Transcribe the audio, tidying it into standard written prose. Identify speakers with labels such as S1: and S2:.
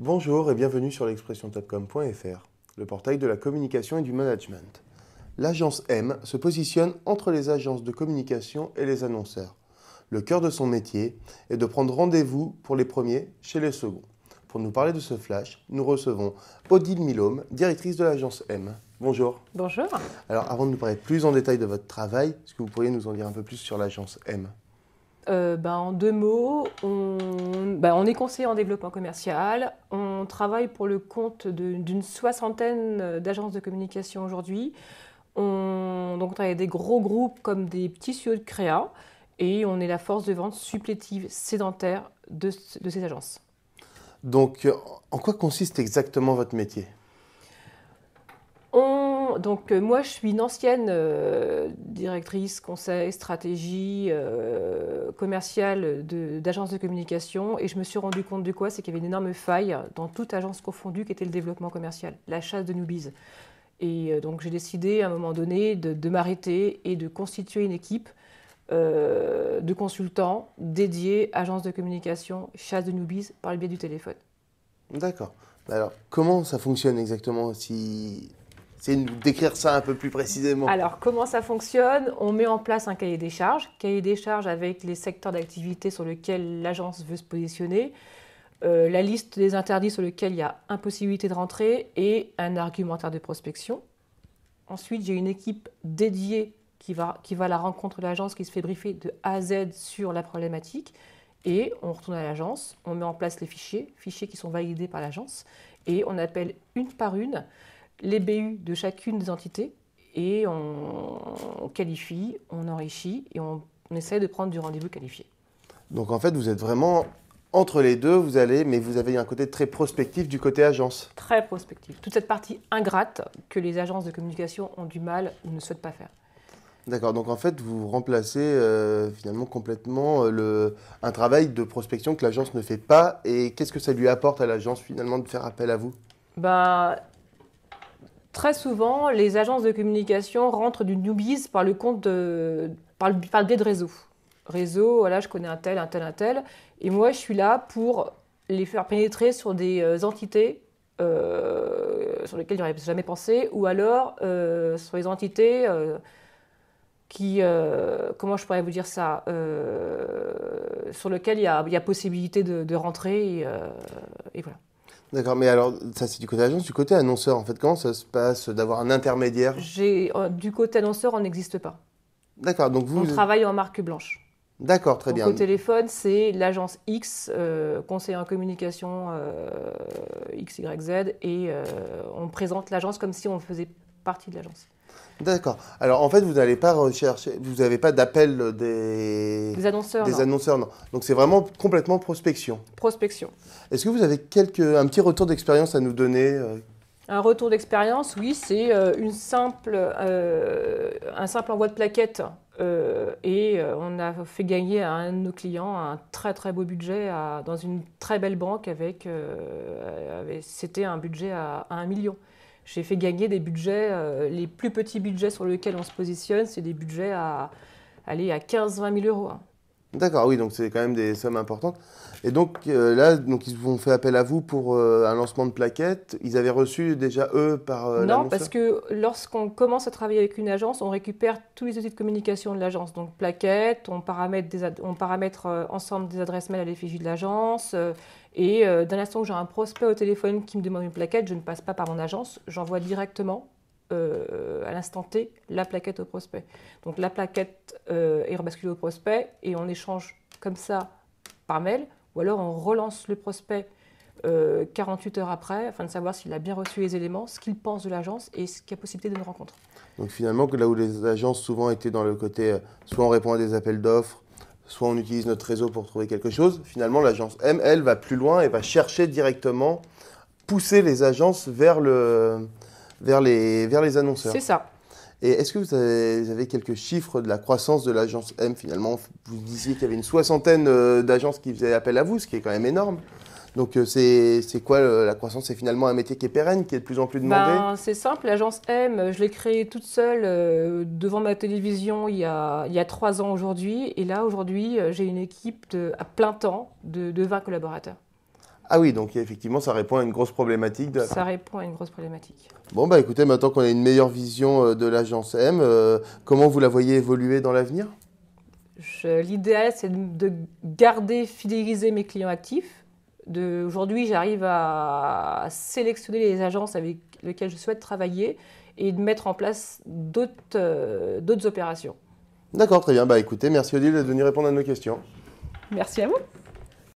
S1: Bonjour et bienvenue sur l'expressiontopcom.fr, le portail de la communication et du management. L'agence M se positionne entre les agences de communication et les annonceurs. Le cœur de son métier est de prendre rendez-vous pour les premiers chez les seconds. Pour nous parler de ce flash, nous recevons Odile Milhomme, directrice de l'agence M. Bonjour.
S2: Bonjour.
S1: Alors avant de nous parler plus en détail de votre travail, est-ce que vous pourriez nous en dire un peu plus sur l'agence M?
S2: En deux mots, on est conseiller en développement commercial. On travaille pour le compte d'une soixantaine d'agences de communication aujourd'hui. Donc on travaille avec des gros groupes comme des petits studios de créa et on est la force de vente supplétive sédentaire de ces agences.
S1: Donc en quoi consiste exactement votre métier?
S2: Moi, je suis une ancienne directrice, conseil, stratégie commerciale d'agence de communication et je me suis rendu compte de quoi? C'est qu'il y avait une énorme faille dans toute agence confondue qui était le développement commercial, la chasse de newbies. Et donc j'ai décidé à un moment donné de m'arrêter et de constituer une équipe de consultants dédiés agence de communication, chasse de newbies par le biais du téléphone.
S1: D'accord. Alors, comment ça fonctionne exactement si... C'est nous décrire ça un peu plus précisément.
S2: Alors, comment ça fonctionne? On met en place un cahier des charges avec les secteurs d'activité sur lesquels l'agence veut se positionner, la liste des interdits sur lesquels il y a impossibilité de rentrer et un argumentaire de prospection. Ensuite, j'ai une équipe dédiée qui va à la rencontre de l'agence, qui se fait briefer de A à Z sur la problématique. Et on retourne à l'agence, on met en place les fichiers qui sont validés par l'agence, et on appelle une par une les BU de chacune des entités et on qualifie, on enrichit et on essaie de prendre du rendez-vous qualifié.
S1: Donc en fait, vous êtes vraiment entre les deux, mais vous avez un côté très prospectif du côté agence.
S2: Très prospectif. Toute cette partie ingrate que les agences de communication ont du mal ou ne souhaitent pas faire.
S1: D'accord, donc en fait, vous remplacez finalement complètement un travail de prospection que l'agence ne fait pas. Et qu'est-ce que ça lui apporte à l'agence finalement de faire appel à vous?
S2: Ben, Très souvent, les agences de communication rentrent du newbies par le biais de réseaux. Réseau, voilà, je connais un tel, un tel, un tel. Et moi, je suis là pour les faire pénétrer sur des entités sur lesquelles ils n'auraient jamais pensé, ou alors sur les entités comment je pourrais vous dire ça, sur lesquelles il y a possibilité de rentrer, et voilà.
S1: D'accord, mais alors ça c'est du côté agence, du côté annonceur en fait, comment ça se passe d'avoir un intermédiaire?
S2: Du côté annonceur, on n'existe pas.
S1: D'accord, donc
S2: On
S1: vous...
S2: travaille en marque blanche.
S1: D'accord, très
S2: Donc
S1: bien.
S2: au téléphone, c'est l'agence X, conseiller en communication XYZ, et on présente l'agence comme si on faisait partie de l'agence.
S1: D'accord. Alors en fait, vous n'allez pas rechercher, vous n'avez pas d'appel
S2: Des annonceurs,
S1: des
S2: non.
S1: annonceurs, non. Donc c'est vraiment complètement prospection.
S2: Prospection.
S1: Est-ce que vous avez un petit retour d'expérience à nous donner
S2: Un retour d'expérience, oui, c'est un simple envoi de plaquettes on a fait gagner à un de nos clients un très très beau budget dans une très belle banque c'était un budget à 1 million. J'ai fait gagner des budgets, les plus petits budgets sur lesquels on se positionne, c'est des budgets à 15-20 000 euros. Hein.
S1: D'accord, oui, donc c'est quand même des sommes importantes. Et donc là, donc ils vous ont fait appel à vous pour un lancement de plaquettes. Ils avaient reçu déjà eux par
S2: Non,
S1: l'annonceur?
S2: parce que lorsqu'on commence à travailler avec une agence, on récupère tous les outils de communication de l'agence. Donc plaquettes, on paramètre ensemble des adresses mail à l'effigie de l'agence. D'un instant où j'ai un prospect au téléphone qui me demande une plaquette, je ne passe pas par mon agence, j'envoie directement à l'instant T la plaquette au prospect. Donc la plaquette est rebasculée au prospect et on échange comme ça par mail, ou alors on relance le prospect 48 heures après, afin de savoir s'il a bien reçu les éléments, ce qu'il pense de l'agence et ce qu'il y a possibilité d'une rencontre.
S1: Donc finalement, que là où les agences souvent étaient dans le côté, soit on répond à des appels d'offres, soit on utilise notre réseau pour trouver quelque chose, finalement l'agence M, elle, va plus loin et va chercher directement, pousser les agences vers les annonceurs.
S2: C'est ça.
S1: Et est-ce que vous avez quelques chiffres de la croissance de l'agence M finalement? Vous disiez qu'il y avait une soixantaine d'agences qui faisaient appel à vous, ce qui est quand même énorme. Donc c'est quoi la croissance? C'est finalement un métier qui est pérenne, qui est de plus en plus demandé?
S2: C'est simple, l'agence M, je l'ai créée toute seule devant ma télévision il y a 3 ans aujourd'hui. Et là, aujourd'hui, j'ai une équipe à plein temps de 20 collaborateurs.
S1: Ah oui, donc effectivement, ça répond à une grosse problématique.
S2: Ça répond à une grosse problématique.
S1: Bon, bah écoutez, maintenant qu'on a une meilleure vision de l'agence M, comment vous la voyez évoluer dans l'avenir?
S2: L'idéal, c'est de garder, fidéliser mes clients actifs. Aujourd'hui, j'arrive à sélectionner les agences avec lesquelles je souhaite travailler et de mettre en place d'autres opérations.
S1: D'accord, très bien. Bah écoutez, merci Odile de venir répondre à nos questions.
S2: Merci à vous.